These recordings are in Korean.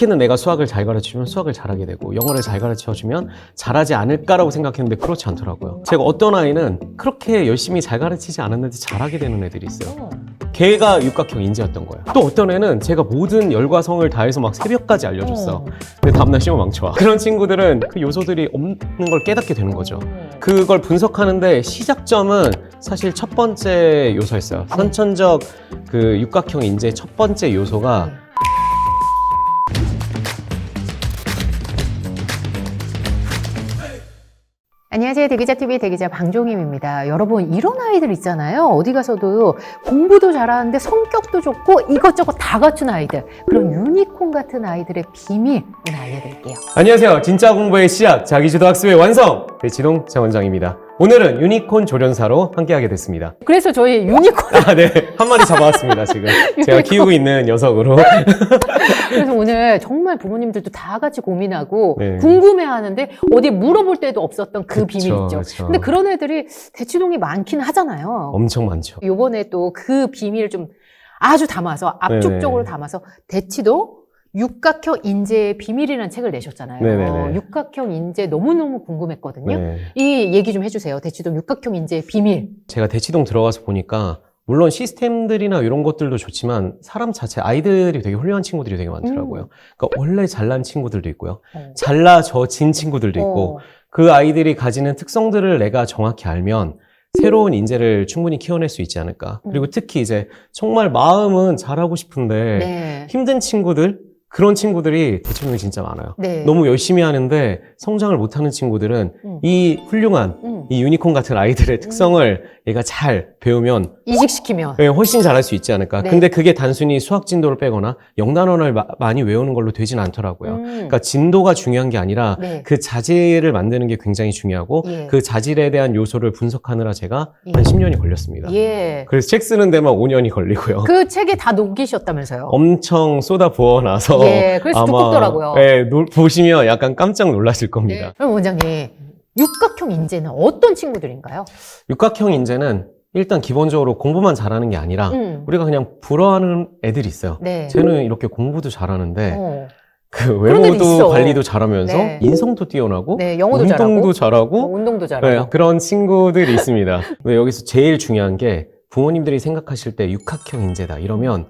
어떻게든 내가 수학을 잘 가르치면 수학을 잘하게 되고 영어를 잘 가르쳐주면 잘하지 않을까라고 생각했는데 그렇지 않더라고요. 제가 어떤 아이는 그렇게 열심히 잘 가르치지 않았는데 잘하게 되는 애들이 있어요. 걔가 육각형 인재였던 거예요. 또 어떤 애는 제가 모든 열과 성을 다해서 막 새벽까지 알려줬어. 근데 다음날 시험 망쳐와. 그런 친구들은 그 요소들이 없는 걸 깨닫게 되는 거죠. 그걸 분석하는데 시작점은 사실 첫 번째 요소였어요. 선천적 그 육각형 인재의 첫 번째 요소가 안녕하세요. 대기자TV 대기자 방종임입니다. 여러분, 이런 아이들 있잖아요. 어디 가서도 공부도 잘하는데 성격도 좋고 이것저것 다 갖춘 아이들. 그런 유니콘 같은 아이들의 비밀 오늘 알려드릴게요. 안녕하세요. 진짜 공부의 시작, 자기주도 학습의 완성! 배치동 장원장입니다. 오늘은 유니콘 조련사로 함께하게 됐습니다. 그래서 저희 유니콘 네. 한 마리 잡아왔습니다, 지금. 제가 키우고 있는 녀석으로. 그래서 오늘 정말 부모님들도 다 같이 고민하고 네. 궁금해하는데 어디 물어볼 데도 없었던 그 그쵸, 비밀 있죠. 그쵸. 근데 그런 애들이 대치동이 많긴 하잖아요. 엄청 많죠. 요번에 또 그 비밀을 좀 아주 담아서 압축적으로 네네. 담아서 대치동 육각형 인재의 비밀이라는 책을 내셨잖아요. 네네네. 육각형 인재 너무너무 궁금했거든요. 네. 이 얘기 좀 해주세요. 대치동 육각형 인재의 비밀. 제가 대치동 들어가서 보니까 물론 시스템들이나 이런 것들도 좋지만 사람 자체 아이들이 되게 훌륭한 친구들이 되게 많더라고요. 그러니까 원래 잘난 친구들도 있고요. 잘나져진 친구들도 있고 그 아이들이 가지는 특성들을 내가 정확히 알면 새로운 인재를 충분히 키워낼 수 있지 않을까. 그리고 특히 이제 정말 마음은 잘하고 싶은데 네. 힘든 친구들, 그런 친구들이 대치동에 진짜 많아요. 네. 너무 열심히 하는데 성장을 못하는 친구들은 이 훌륭한 이 유니콘 같은 아이들의 특성을 얘가 잘 배우면 이직시키면. 네, 훨씬 잘할 수 있지 않을까. 네. 근데 그게 단순히 수학 진도를 빼거나 영단원을 많이 외우는 걸로 되진 않더라고요. 그러니까 진도가 중요한 게 아니라 네. 그 자질을 만드는 게 굉장히 중요하고 예. 그 자질에 대한 요소를 분석하느라 제가 예. 한 10년이 걸렸습니다. 예. 그래서 책 쓰는 데만 5년이 걸리고요. 그 책에 다 녹이셨다면서요. 엄청 쏟아 부어놔서 예, 그래서 두껍더라고요. 네, 보시면 약간 깜짝 놀라실 겁니다. 네. 그럼 원장님, 육각형 인재는 어떤 친구들인가요? 육각형 인재는 일단 기본적으로 공부만 잘하는 게 아니라 우리가 그냥 부러워하는 애들이 있어요. 네. 쟤는 이렇게 공부도 잘하는데 그 그런 애들 있어. 외모도 관리도 잘하면서 네. 인성도 뛰어나고 네, 영어도 운동도 잘하고, 잘하고 운동도 잘하고. 네, 그런 친구들이 있습니다. 근데 여기서 제일 중요한 게 부모님들이 생각하실 때 육각형 인재다 이러면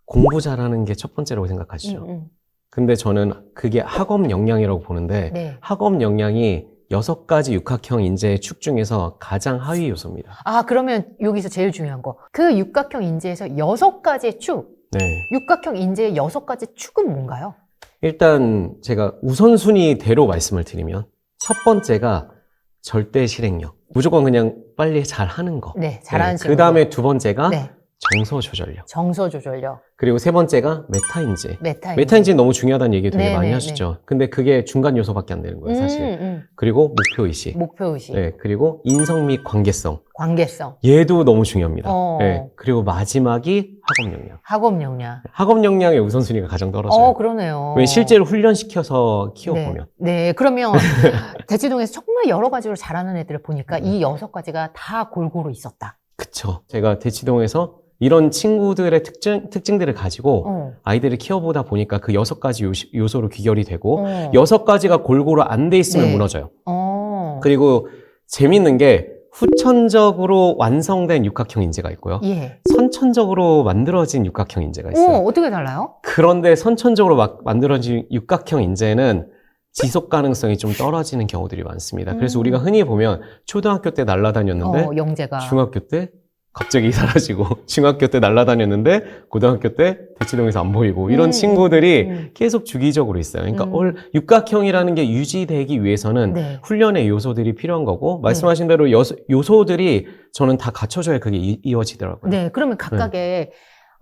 공부 잘하는 게 첫 번째라고 생각하시죠. 근데 저는 그게 학업 역량이라고 보는데 네. 학업 역량이 6가지 육각형 인재의 축 중에서 가장 하위 요소입니다. 아, 그러면 여기서 제일 중요한 거. 그 육각형 인재에서 6가지의 축, 네. 육각형 인재의 6가지 축은 뭔가요? 일단 제가 우선순위대로 말씀을 드리면 첫 번째가 절대 실행력. 무조건 그냥 빨리 잘 하는 거. 네, 잘하는 친구. 그 다음에 두 번째가 네, 정서 조절력. 정서 조절력, 그리고 세 번째가 메타인지. 메타 메타인지는 너무 중요하다는 얘기 되게 네, 많이 네, 하시죠. 근데 그게 중간 요소밖에 안 되는 거예요, 사실. 그리고 목표의식. 목표의식, 네, 그리고 인성 및 관계성. 관계성, 얘도 너무 중요합니다. 어. 네, 그리고 마지막이 학업 역량. 학업 역량. 학업 역량의 우선순위가 가장 떨어져요. 그러네요. 왜냐면 실제로 훈련시켜서 키워보면. 네, 그러면 대치동에서 정말 여러 가지로 잘하는 애들을 보니까 이 6가지가 다 골고루 있었다. 그쵸. 제가 대치동에서 이런 친구들의 특징들을 가지고 아이들을 키워보다 보니까 그 6가지 요소로 귀결이 되고 6가지가 골고루 안 돼 있으면 네. 무너져요. 그리고 재밌는 게 후천적으로 완성된 육각형 인재가 있고요. 예. 선천적으로 만들어진 육각형 인재가 있어요. 어떻게 달라요? 그런데 선천적으로 막 만들어진 육각형 인재는 지속 가능성이 좀 떨어지는 경우들이 많습니다. 그래서 우리가 흔히 보면 초등학교 때 날아다녔는데 영재가. 중학교 때 갑자기 사라지고 중학교 때 날아다녔는데 고등학교 때 대치동에서 안 보이고 이런 친구들이 계속 주기적으로 있어요. 그러니까 육각형이라는 게 유지되기 위해서는 네. 훈련의 요소들이 필요한 거고 말씀하신 대로 요소들이 저는 다 갖춰져야 그게 이어지더라고요. 네, 그러면 각각의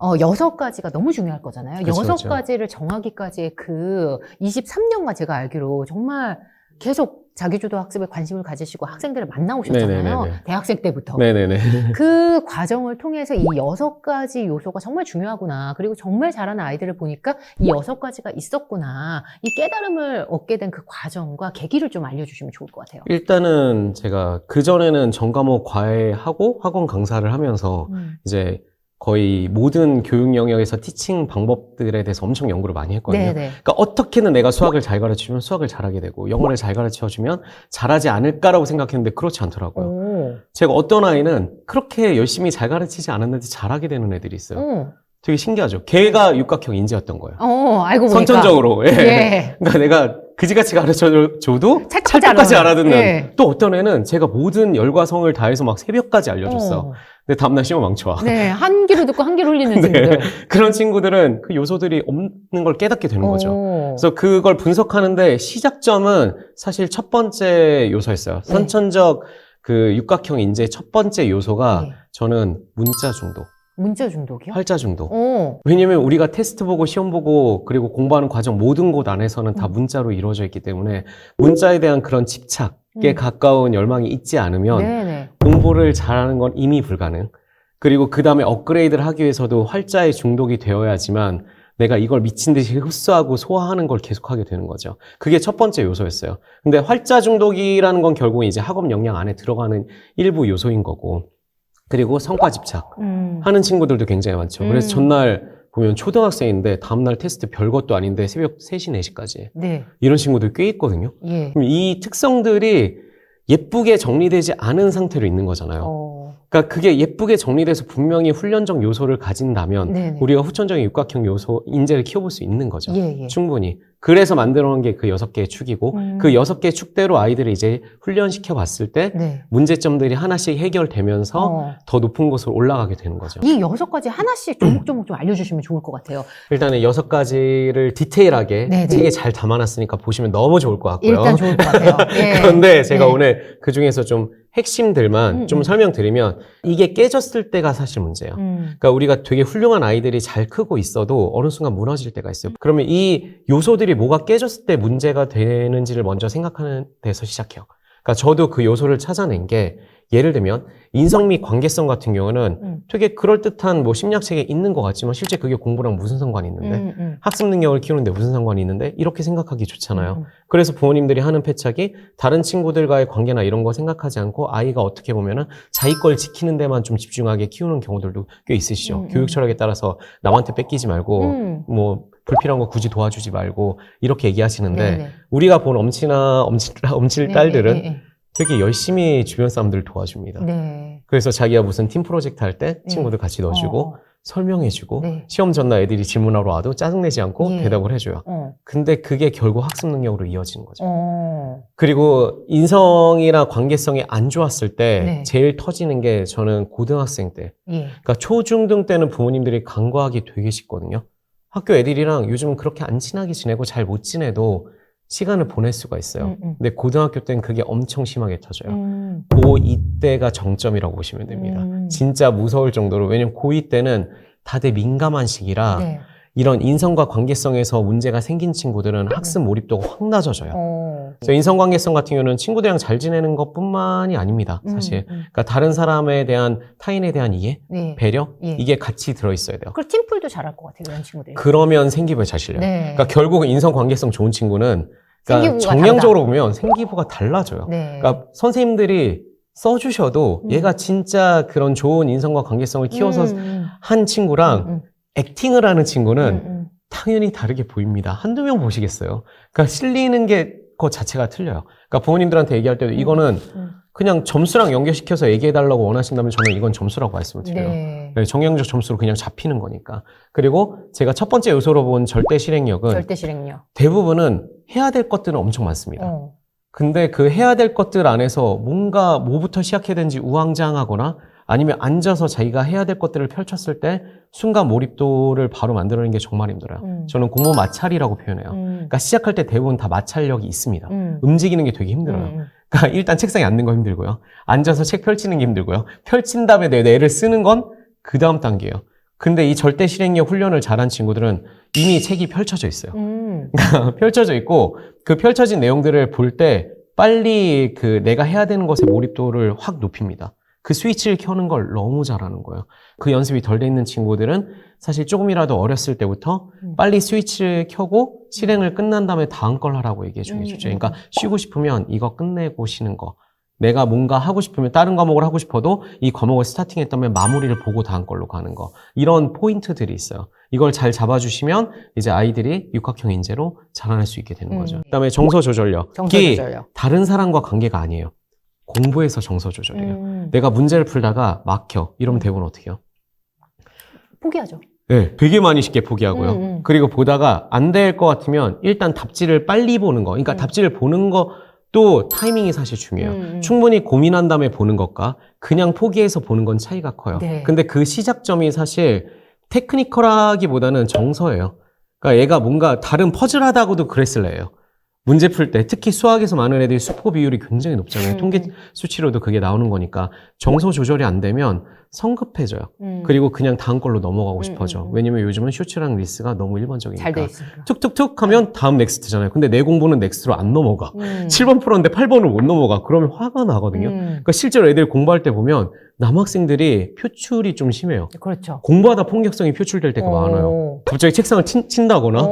6가지가 너무 중요할 거잖아요. 그쵸, 6가지를 정하기까지의 그 23년간 제가 알기로 정말 계속 자기주도 학습에 관심을 가지시고 학생들을 만나오셨잖아요. 네네네네. 대학생 때부터. 네네네. 그 과정을 통해서 이 6가지 요소가 정말 중요하구나. 그리고 정말 잘하는 아이들을 보니까 이 6가지가 있었구나. 이 깨달음을 얻게 된 그 과정과 계기를 좀 알려주시면 좋을 것 같아요. 일단은 제가 그전에는 전과목 과외하고 학원 강사를 하면서 이제 거의 모든 교육 영역에서 티칭 방법들에 대해서 엄청 연구를 많이 했거든요. 네네. 그러니까 어떻게는 내가 수학을 잘 가르치면 수학을 잘하게 되고 영어를 잘 가르쳐주면 잘하지 않을까라고 생각했는데 그렇지 않더라고요. 오. 제가 어떤 아이는 그렇게 열심히 잘 가르치지 않았는데 잘하게 되는 애들이 있어요. 오. 되게 신기하죠. 걔가 육각형 인재였던 거예요. 알고 보니까. 선천적으로. 예. 예. 그러니까 내가 그지같이 가르쳐줘도 찰떡까지 찰떡까지 알아듣는. 알아듣는. 예. 또 어떤 애는 제가 모든 열과 성을 다해서 막 새벽까지 알려줬어. 근데 다음날 시험 망쳐와. 네, 한 귀로 듣고 한 귀로 흘리는 네. 친구들. 그런 친구들은 그 요소들이 없는 걸 깨닫게 되는 거죠. 오. 그래서 그걸 분석하는데 시작점은 사실 첫 번째 요소였어요. 네. 선천적 그 육각형 인재의 첫 번째 요소가 네. 저는 문자 중독, 문자 중독이요? 활자 중독. 오. 왜냐면 우리가 테스트 보고 시험 보고 그리고 공부하는 과정 모든 곳 안에서는 다 문자로 이루어져 있기 때문에 문자에 대한 그런 집착에 가까운 열망이 있지 않으면 네네. 공부를 잘하는 건 이미 불가능. 그리고 그 다음에 업그레이드를 하기 위해서도 활자에 중독이 되어야지만 내가 이걸 미친 듯이 흡수하고 소화하는 걸 계속하게 되는 거죠. 그게 첫 번째 요소였어요. 근데 활자 중독이라는 건 결국 이제 학업 역량 안에 들어가는 일부 요소인 거고, 그리고 성과 집착 하는 친구들도 굉장히 많죠. 그래서 전날 보면 초등학생인데 다음날 테스트 별것도 아닌데 새벽 3시, 4시까지 네. 이런 친구들 꽤 있거든요. 예. 그럼 이 특성들이 예쁘게 정리되지 않은 상태로 있는 거잖아요. 그러니까 그게 예쁘게 정리돼서 분명히 훈련적 요소를 가진다면 네네. 우리가 후천적인 육각형 요소, 인재를 키워볼 수 있는 거죠. 예, 예. 충분히. 그래서 만들어 놓은 게 그 6개의 축이고 그 6개의 축대로 아이들을 이제 훈련시켜 봤을 때 네. 문제점들이 하나씩 해결되면서 더 높은 곳으로 올라가게 되는 거죠. 이 6가지 하나씩 조목조목 좀 알려주시면 좋을 것 같아요. 일단은 6가지를 디테일하게 네네. 책에 잘 담아놨으니까 보시면 너무 좋을 것 같고요. 일단 좋을 것 같아요. 예. 그런데 제가 네. 오늘 그 중에서 좀 핵심들만 좀 설명드리면 이게 깨졌을 때가 사실 문제예요. 그러니까 우리가 되게 훌륭한 아이들이 잘 크고 있어도 어느 순간 무너질 때가 있어요. 그러면 이 요소들이 뭐가 깨졌을 때 문제가 되는지를 먼저 생각하는 데서 시작해요. 그러니까 저도 그 요소를 찾아낸 게 예를 들면 인성 및 관계성 같은 경우는 되게 그럴듯한 뭐 심리학책에 있는 것 같지만 실제 그게 공부랑 무슨 상관이 있는데 학습 능력을 키우는데 무슨 상관이 있는데 이렇게 생각하기 좋잖아요. 그래서 부모님들이 하는 패착이 다른 친구들과의 관계나 이런 거 생각하지 않고 아이가 어떻게 보면은 자기 걸 지키는 데만 좀 집중하게 키우는 경우들도 꽤 있으시죠. 교육 철학에 따라서 남한테 뺏기지 말고 뭐 불필요한 거 굳이 도와주지 말고 이렇게 얘기하시는데 네네. 우리가 본 엄칠 딸들은 네. 되게 열심히 주변 사람들을 도와줍니다. 네. 그래서 자기가 무슨 팀 프로젝트 할 때 친구들 같이 넣어주고 설명해주고 네. 시험 전날 애들이 질문하러 와도 짜증내지 않고 예. 대답을 해줘요. 근데 그게 결국 학습 능력으로 이어지는 거죠. 그리고 인성이나 관계성이 안 좋았을 때 네. 제일 터지는 게 저는 고등학생 때, 예. 그러니까 초중등 때는 부모님들이 간과하기 되게 쉽거든요. 학교 애들이랑 요즘은 그렇게 안 친하게 지내고 잘 못 지내도 시간을 보낼 수가 있어요. 근데 고등학교 때는 그게 엄청 심하게 터져요. 고2 때가 정점이라고 보시면 됩니다. 진짜 무서울 정도로. 왜냐면 고2 때는 다들 민감한 시기라 네. 이런 인성과 관계성에서 문제가 생긴 친구들은 학습 몰입도가 확 낮아져요. 그래서 인성관계성 같은 경우는 친구들이랑 잘 지내는 것뿐만이 아닙니다. 사실. 그러니까 다른 사람에 대한, 타인에 대한 이해, 네. 배려, 예. 이게 같이 들어있어야 돼요. 그리고 팀플도 잘할 것 같아요, 이런 친구들이. 그러면 생기부에 잘 실려요. 네. 그러니까 결국은 인성관계성 좋은 친구는 그러니까 생기부가 정량적으로 보면 생기부가 달라져요. 네. 그러니까 선생님들이 써주셔도 얘가 진짜 그런 좋은 인성과 관계성을 키워서 한 친구랑 액팅을 하는 친구는 당연히 다르게 보입니다. 한두 명 보시겠어요? 그러니까 실리는 게 그 자체가 틀려요. 그러니까 부모님들한테 얘기할 때도 이거는 그냥 점수랑 연결시켜서 얘기해달라고 원하신다면 저는 이건 점수라고 말씀을 드려요. 네. 네, 정량적 점수로 그냥 잡히는 거니까. 그리고 제가 첫 번째 요소로 본 절대 실행력은 절대 실행력. 대부분은 해야 될 것들은 엄청 많습니다. 근데 그 해야 될 것들 안에서 뭔가 뭐부터 시작해야 되는지 우왕좌왕하거나 아니면 앉아서 자기가 해야 될 것들을 펼쳤을 때 순간 몰입도를 바로 만들어내는 게 정말 힘들어요. 저는 공부 마찰이라고 표현해요. 그러니까 시작할 때 대부분 다 마찰력이 있습니다. 움직이는 게 되게 힘들어요. 그러니까 일단 책상에 앉는 거 힘들고요. 앉아서 책 펼치는 게 힘들고요. 펼친 다음에 내 뇌를 쓰는 건 그 다음 단계예요. 근데 이 절대 실행력 훈련을 잘한 친구들은 이미 책이 펼쳐져 있어요. 펼쳐져 있고 그 펼쳐진 내용들을 볼 때 빨리 그 내가 해야 되는 것의 몰입도를 확 높입니다. 그 스위치를 켜는 걸 너무 잘하는 거예요. 그 연습이 덜 돼 있는 친구들은 사실 조금이라도 어렸을 때부터 빨리 스위치를 켜고 실행을 끝난 다음에 다음 걸 하라고 얘기해 주는 게 좋죠. 그러니까 쉬고 싶으면 이거 끝내고 쉬는 거. 내가 뭔가 하고 싶으면 다른 과목을 하고 싶어도 이 과목을 스타팅했다면 마무리를 보고 다음 걸로 가는 거. 이런 포인트들이 있어요. 이걸 잘 잡아주시면 이제 아이들이 육각형 인재로 자라날 수 있게 되는 거죠. 그다음에 정서 조절력. 정서조절력. 다른 사람과 관계가 아니에요. 공부에서 정서 조절이에요. 내가 문제를 풀다가 막혀. 이러면 대부분 어떻게 해요? 포기하죠. 네, 되게 많이 쉽게 포기하고요. 그리고 보다가 안 될 것 같으면 일단 답지를 빨리 보는 거. 그러니까 답지를 보는 것도 타이밍이 사실 중요해요. 충분히 고민한 다음에 보는 것과 그냥 포기해서 보는 건 차이가 커요. 네. 근데 그 시작점이 사실 테크니컬하기보다는 정서예요. 그러니까 얘가 뭔가 다른 퍼즐 하다고도 그랬을래요. 문제 풀 때 특히 수학에서 많은 애들이 수포 비율이 굉장히 높잖아요. 통계 수치로도 그게 나오는 거니까 정서 조절이 안 되면 성급해져요. 그리고 그냥 다음 걸로 넘어가고 싶어져. 왜냐면 요즘은 쇼츠랑 릴스가 너무 일반적이니까. 잘 돼 있으니까. 툭툭툭 하면 다음 넥스트잖아요. 근데 내 공부는 넥스트로 안 넘어가. 7번 풀었는데 8번을 못 넘어가. 그러면 화가 나거든요. 그러니까 실제로 애들 공부할 때 보면 남학생들이 표출이 좀 심해요. 그렇죠. 공부하다 폭력성이 표출될 때가 많아요. 갑자기 책상을 친다거나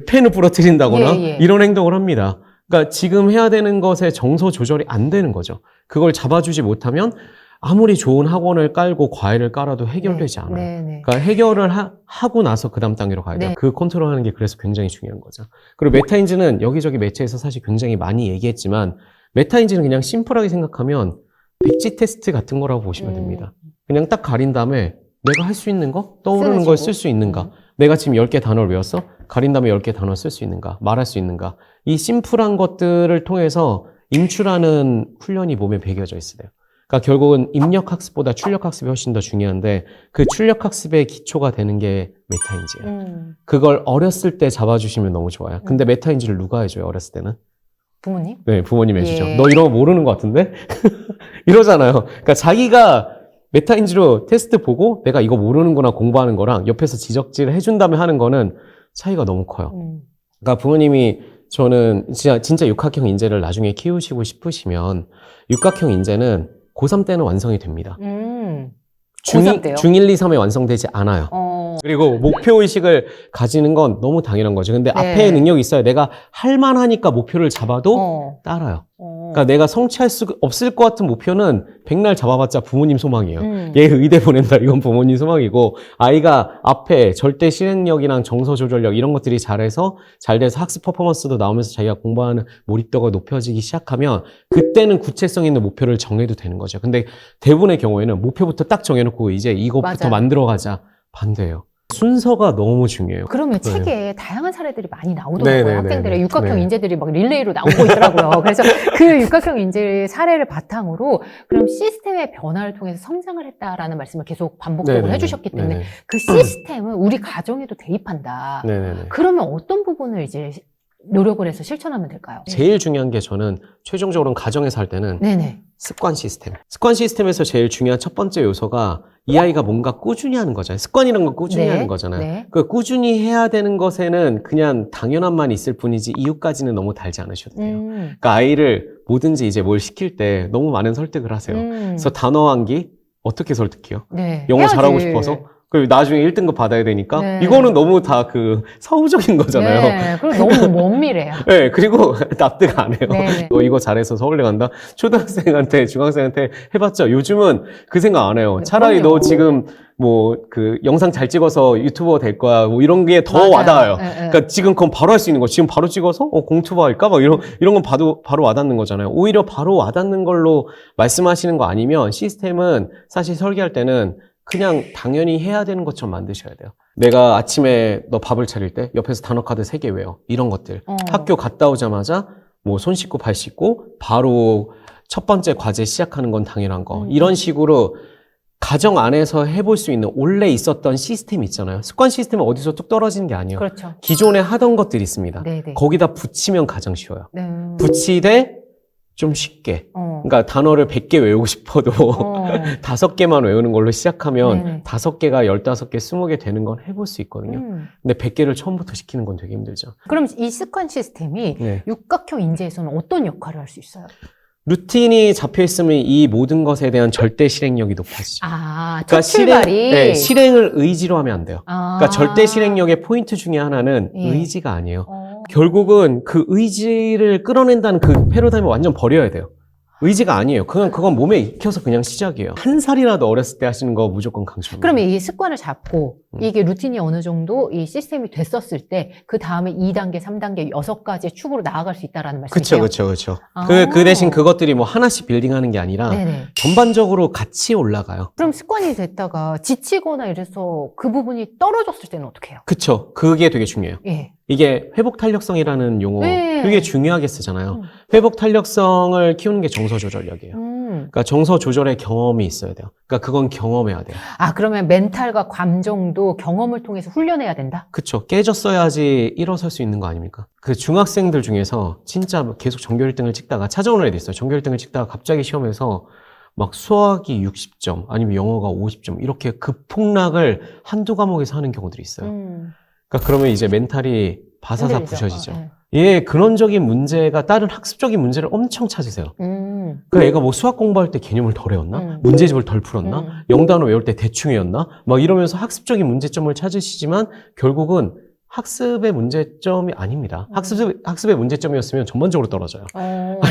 펜을 부러뜨린다거나 예, 예. 이런 행동을 합니다. 그러니까 지금 해야 되는 것에 정서 조절이 안 되는 거죠. 그걸 잡아주지 못하면 아무리 좋은 학원을 깔고 과외를 깔아도 해결되지 않아요. 네. 그러니까 해결을 하고 나서 그 다음 단계로 가야 돼요. 네. 그 컨트롤하는 게 그래서 굉장히 중요한 거죠. 그리고 메타인지는 여기저기 매체에서 사실 굉장히 많이 얘기했지만 메타인지는 그냥 심플하게 생각하면 백지 테스트 같은 거라고 보시면 됩니다. 그냥 딱 가린 다음에 내가 할 수 있는 거? 떠오르는 걸 쓸 수 있는가? 내가 지금 10개 단어를 외웠어? 가린 다음에 10개 단어 쓸 수 있는가? 말할 수 있는가? 이 심플한 것들을 통해서 인출하는 훈련이 몸에 배겨져 있어요. 그러니까 결국은 입력학습보다 출력학습이 훨씬 더 중요한데 그 출력학습의 기초가 되는 게 메타인지예요. 그걸 어렸을 때 잡아주시면 너무 좋아요. 근데 메타인지를 누가 해줘요, 어렸을 때는? 부모님? 네, 부모님 해주죠. 예. 너 이런 거 모르는 것 같은데? 이러잖아요. 그러니까 자기가 메타인지로 테스트 보고 내가 이거 모르는구나 공부하는 거랑 옆에서 지적질을 해준 다음에 하는 거는 차이가 너무 커요. 그러니까 부모님이 저는 진짜 육각형 인재를 나중에 키우시고 싶으시면 육각형 인재는 고3 때는 완성이 됩니다. 고3 때요? 중1, 2, 3에 완성되지 않아요. 그리고 목표의식을 가지는 건 너무 당연한 거죠. 근데 네. 앞에 능력이 있어야 내가 할만하니까 목표를 잡아도 따라요. 그러니까 내가 성취할 수 없을 것 같은 목표는 백날 잡아봤자 부모님 소망이에요. 얘 의대 보낸다 이건 부모님 소망이고 아이가 앞에 절대 실행력이랑 정서 조절력 이런 것들이 잘해서 잘 돼서 학습 퍼포먼스도 나오면서 자기가 공부하는 몰입도가 높여지기 시작하면 그때는 구체성 있는 목표를 정해도 되는 거죠. 근데 대부분의 경우에는 목표부터 딱 정해놓고 이제 이것부터 맞아요. 만들어가자. 반대예요. 순서가 너무 중요해요. 그러면 네. 책에 다양한 사례들이 많이 나오더라고요. 네네네네. 학생들의 육각형 네. 인재들이 막 릴레이로 나오고 있더라고요. 그래서 그 육각형 인재 사례를 바탕으로 그럼 시스템의 변화를 통해서 성장을 했다라는 말씀을 계속 반복적으로 네네네. 해주셨기 때문에 네네. 그 시스템을 우리 가정에도 대입한다. 네네네. 그러면 어떤 부분을 이제 노력을 해서 실천하면 될까요? 제일 중요한 게 저는 최종적으로는 가정에서 할 때는 네네. 습관 시스템. 습관 시스템에서 제일 중요한 첫 번째 요소가 이 아이가 뭔가 꾸준히 하는 거잖아요. 습관이라는 건 꾸준히 네. 하는 거잖아요. 네. 그 꾸준히 해야 되는 것에는 그냥 당연한만 있을 뿐이지 이유까지는 너무 달지 않으셔도 돼요. 그러니까 아이를 뭐든지 이제 뭘 시킬 때 너무 많은 설득을 하세요. 그래서 단어 암기 어떻게 설득해요? 네. 영어 해야지. 잘하고 싶어서? 그리고 나중에 1등급 받아야 되니까? 네. 이거는 너무 다 그 서구적인 거잖아요. 네. 그리고 너무 먼 미래야. 네, 그리고 납득 안 해요. 네네. 너 이거 잘해서 서울대 간다? 초등학생한테, 중학생한테 해봤자 요즘은 그 생각 안 해요. 네, 차라리 그럼요. 너 지금 뭐 그 영상 잘 찍어서 유튜버 될 거야. 뭐 이런 게 더 맞아요. 와닿아요. 네, 네. 그러니까 지금 그건 바로 할 수 있는 거. 지금 바로 찍어서 공투바 할까? 막 이런 건 바로 와닿는 거잖아요. 오히려 바로 와닿는 걸로 말씀하시는 거 아니면 시스템은 사실 설계할 때는 그냥 당연히 해야 되는 것처럼 만드셔야 돼요. 내가 아침에 너 밥을 차릴 때 옆에서 단어 카드 3개 외워. 이런 것들. 학교 갔다 오자마자 뭐 손 씻고 발 씻고 바로 첫 번째 과제 시작하는 건 당연한 거. 이런 식으로 가정 안에서 해볼 수 있는 원래 있었던 시스템 있잖아요. 습관 시스템은 어디서 뚝 떨어지는 게 아니에요. 그렇죠. 기존에 하던 것들이 있습니다. 네네. 거기다 붙이면 가장 쉬워요. 네. 붙이되 좀 쉽게. 그러니까 단어를 100개 외우고 싶어도 5개만 외우는 걸로 시작하면 네네. 5개가 15개, 20개 되는 건 해볼 수 있거든요. 근데 100개를 처음부터 시키는 건 되게 힘들죠. 그럼 이 습관 시스템이 네. 육각형 인재에서는 어떤 역할을 할 수 있어요? 루틴이 잡혀 있으면 이 모든 것에 대한 절대 실행력이 높아지죠. 아, 첫 출발이. 네, 실행을 의지로 하면 안 돼요. 아. 그러니까 절대 실행력의 포인트 중에 하나는 예. 의지가 아니에요. 결국은 그 의지를 끌어낸다는 그 패러다임을 완전 버려야 돼요. 의지가 아니에요. 그건 몸에 익혀서 그냥 시작이에요. 한 살이라도 어렸을 때 하시는 거 무조건 강추합니다. 그러면 이 습관을 잡고 이게 루틴이 어느 정도 이 시스템이 됐었을 때 그 다음에 2단계, 3단계, 6가지의 축으로 나아갈 수 있다라는 말씀이세요? 그쵸. 아. 그 대신 그것들이 뭐 하나씩 빌딩하는 게 아니라 네네. 전반적으로 같이 올라가요. 그럼 습관이 됐다가 지치거나 이래서 그 부분이 떨어졌을 때는 어떻게 해요? 그쵸. 그게 되게 중요해요. 예. 이게 회복 탄력성이라는 용어 네. 되게 중요하게 쓰잖아요. 회복 탄력성을 키우는 게 정서 조절력이에요. 그러니까 정서 조절의 경험이 있어야 돼요. 그러니까 그건 경험해야 돼요. 아, 그러면 멘탈과 감정도 경험을 통해서 훈련해야 된다? 그쵸. 깨졌어야지 일어설 수 있는 거 아닙니까? 그 중학생들 중에서 진짜 계속 전교 1등을 찍다가 찾아오는 애들 있어요. 전교 1등을 찍다가 갑자기 시험에서 막 수학이 60점 아니면 영어가 50점 이렇게 급폭락을 한두 과목에서 하는 경우들이 있어요. 그러니까 그러면 이제 멘탈이 바사삭 흔들리죠. 부셔지죠. 네. 예, 그런적인 문제가 다른 학습적인 문제를 엄청 찾으세요. 그 애가 뭐 수학 공부할 때 개념을 덜 외웠나? 문제집을 덜 풀었나? 영단어 외울 때 대충 외웠나? 막 이러면서 학습적인 문제점을 찾으시지만 결국은 학습의 문제점이 아닙니다. 학습의 문제점이었으면 전반적으로 떨어져요.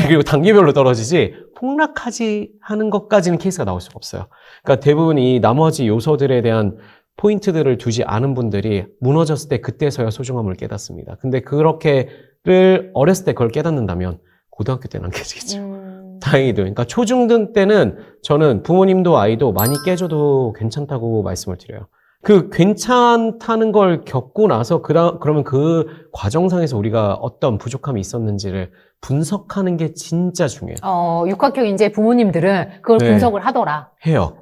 그리고 단계별로 떨어지지 폭락하지 하는 것까지는 케이스가 나올 수가 없어요. 그러니까 대부분 이 나머지 요소들에 대한 포인트들을 두지 않은 분들이 무너졌을 때 그때서야 소중함을 깨닫습니다. 근데 그렇게를 어렸을 때 그걸 깨닫는다면 고등학교 때는 안 깨지겠죠. 다행히도. 그러니까 초중등 때는 저는 부모님도 아이도 많이 깨져도 괜찮다고 말씀을 드려요. 그 괜찮다는 걸 겪고 나서 그러면 그 과정상에서 우리가 어떤 부족함이 있었는지를 분석하는 게 진짜 중요해요. 6학형 인재 부모님들은 그걸 네. 분석을 하더라. 해요.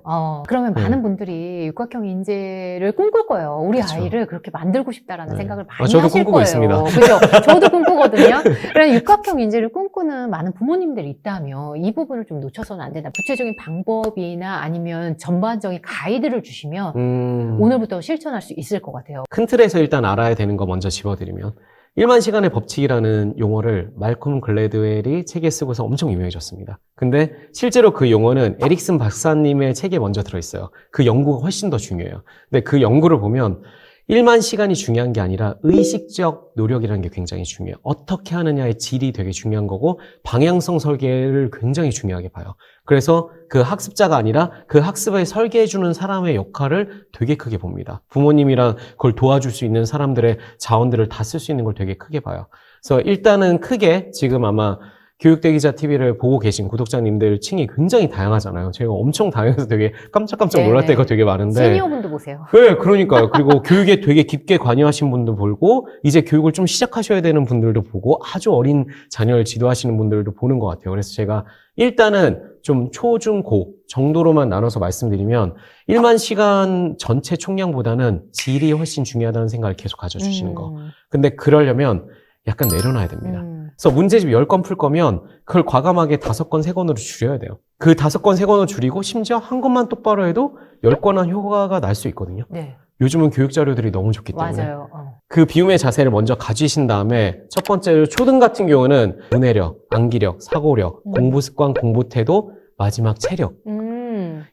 그러면 많은 분들이 6학형 인재를 꿈꿀 거예요. 우리 그쵸. 아이를 그렇게 만들고 싶다라는 네. 생각을 많이 저도 하실 꿈꾸고 거예요. 있습니다. 그죠? 저도 꿈꾸거든요. 그래서 6학형 인재를 꿈꾸는 많은 부모님들이 있다면 이 부분을 좀 놓쳐서는 안 된다. 구체적인 방법이나 아니면 전반적인 가이드를 주시면 오늘부터 실천할 수 있을 것 같아요. 큰 틀에서 일단 알아야 되는 거 먼저 집어드리면 1만 시간의 법칙이라는 용어를 말콤 글래드웰이 책에 쓰고서 엄청 유명해졌습니다. 근데 실제로 그 용어는 에릭슨 박사님의 책에 먼저 들어있어요. 그 연구가 훨씬 더 중요해요. 근데 그 연구를 보면 1만 시간이 중요한 게 아니라 의식적 노력이라는 게 굉장히 중요해요. 어떻게 하느냐의 질이 되게 중요한 거고 방향성 설계를 굉장히 중요하게 봐요. 그래서 그 학습자가 아니라 그 학습을 설계해주는 사람의 역할을 되게 크게 봅니다. 부모님이랑 그걸 도와줄 수 있는 사람들의 자원들을 다 쓸 수 있는 걸 되게 크게 봐요. 그래서 일단은 크게 지금 아마 교육대기자 TV를 보고 계신 구독자님들 층이 굉장히 다양하잖아요. 제가 엄청 다양해서 되게 깜짝깜짝 놀랄 네네. 때가 되게 많은데. 시니어분도 보세요. 네, 그러니까요. 그리고 교육에 되게 깊게 관여하신 분도 보고, 이제 교육을 좀 시작하셔야 되는 분들도 보고, 아주 어린 자녀를 지도하시는 분들도 보는 것 같아요. 그래서 제가 일단은 좀 초, 중, 고 정도로만 나눠서 말씀드리면 1만 시간 전체 총량보다는 질이 훨씬 중요하다는 생각을 계속 가져주시는 거. 근데 그러려면 약간 내려놔야 됩니다. 그래서 문제집 10건 풀 거면 그걸 과감하게 5건, 3건으로 줄여야 돼요. 그 5건, 3건으로 줄이고 심지어 한 건만 똑바로 해도 10건한 효과가 날 수 있거든요. 네. 요즘은 교육 자료들이 너무 좋기 때문에. 맞아요. 그 비움의 자세를 먼저 가지신 다음에 첫 번째로 초등 같은 경우는 문해력, 암기력, 사고력, 공부 습관, 공부 태도, 마지막 체력.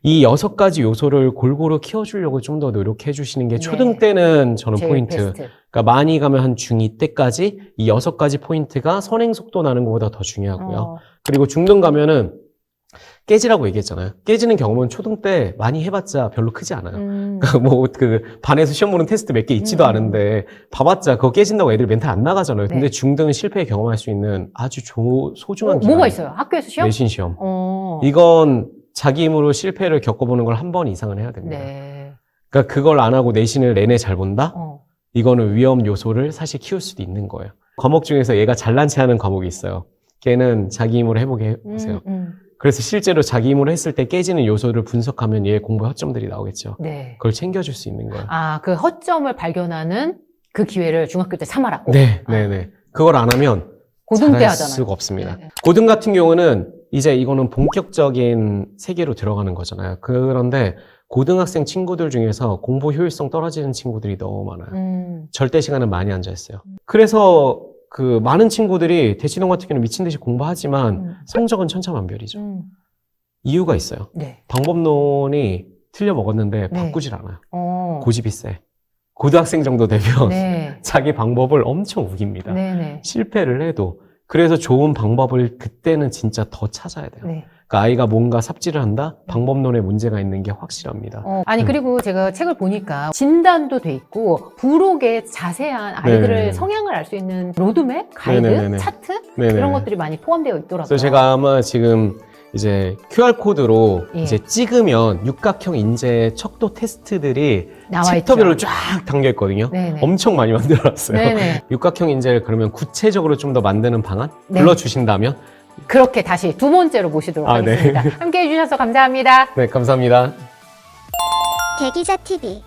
이 6가지 요소를 골고루 키워주려고 좀 더 노력해 주시는 게 초등 때는 저는 제일 포인트. 베스트. 그러니까 많이 가면 한 중2 때까지 이 6가지 포인트가 선행 속도 나는 것보다 더 중요하고요. 그리고 중등 가면은 깨지라고 얘기했잖아요. 깨지는 경험은 초등 때 많이 해봤자 별로 크지 않아요. 뭐 그 반에서 시험 보는 테스트 몇 개 있지도 않은데 봐봤자 그거 깨진다고 애들 멘탈 안 나가잖아요. 근데 네. 중등은 실패 경험할 수 있는 아주 소중한 기간. 뭐가 있어요? 학교에서 시험? 내신 시험. 이건 자기 힘으로 실패를 겪어보는 걸 한 번 이상은 해야 됩니다. 네. 그러니까 그걸 안 하고 내신을 내내 잘 본다? 이거는 위험 요소를 사실 키울 수도 있는 거예요. 과목 중에서 얘가 잘난 체 하는 과목이 있어요. 걔는 자기 힘으로 해보게 해보세요. 그래서 실제로 자기 힘으로 했을 때 깨지는 요소를 분석하면 얘 공부 허점들이 나오겠죠. 네. 그걸 챙겨줄 수 있는 거예요. 그 허점을 발견하는 그 기회를 중학교 때 삼아라고. 네. 그걸 안 하면 고등 때 잘할 하잖아요. 수가 없습니다. 네. 고등 같은 경우는 이제 이거는 본격적인 세계로 들어가는 거잖아요. 그런데 고등학생 친구들 중에서 공부 효율성 떨어지는 친구들이 너무 많아요. 절대 시간은 많이 앉아 있어요. 그래서 그 많은 친구들이 대치동 같은 경우는 미친 듯이 공부하지만 성적은 천차만별이죠. 이유가 있어요. 네. 방법론이 틀려 먹었는데 네. 바꾸질 않아요. 고집이 세. 고등학생 정도 되면 네. 자기 방법을 엄청 우깁니다. 네네. 실패를 해도 그래서 좋은 방법을 그때는 진짜 더 찾아야 돼요. 네. 그러니까 아이가 뭔가 삽질을 한다? 방법론에 문제가 있는 게 확실합니다. 아니 그리고 제가 책을 보니까 진단도 돼 있고 부록에 자세한 아이들을 네네네. 성향을 알 수 있는 로드맵, 가이드, 네네네네. 차트 네네. 이런 것들이 많이 포함되어 있더라고요. 그래서 제가 아마 지금 이제 QR코드로 예. 이제 찍으면 육각형 인재 척도 테스트들이 나와 챕터별로 있죠. 쫙 담겨 있거든요. 네네. 엄청 많이 만들어놨어요. 네네. 육각형 인재를 그러면 구체적으로 좀 더 만드는 방안 네. 불러주신다면 그렇게 다시 두 번째로 모시도록 아, 네. 하겠습니다. 함께해 주셔서 감사합니다. 네, 감사합니다. 대기자 TV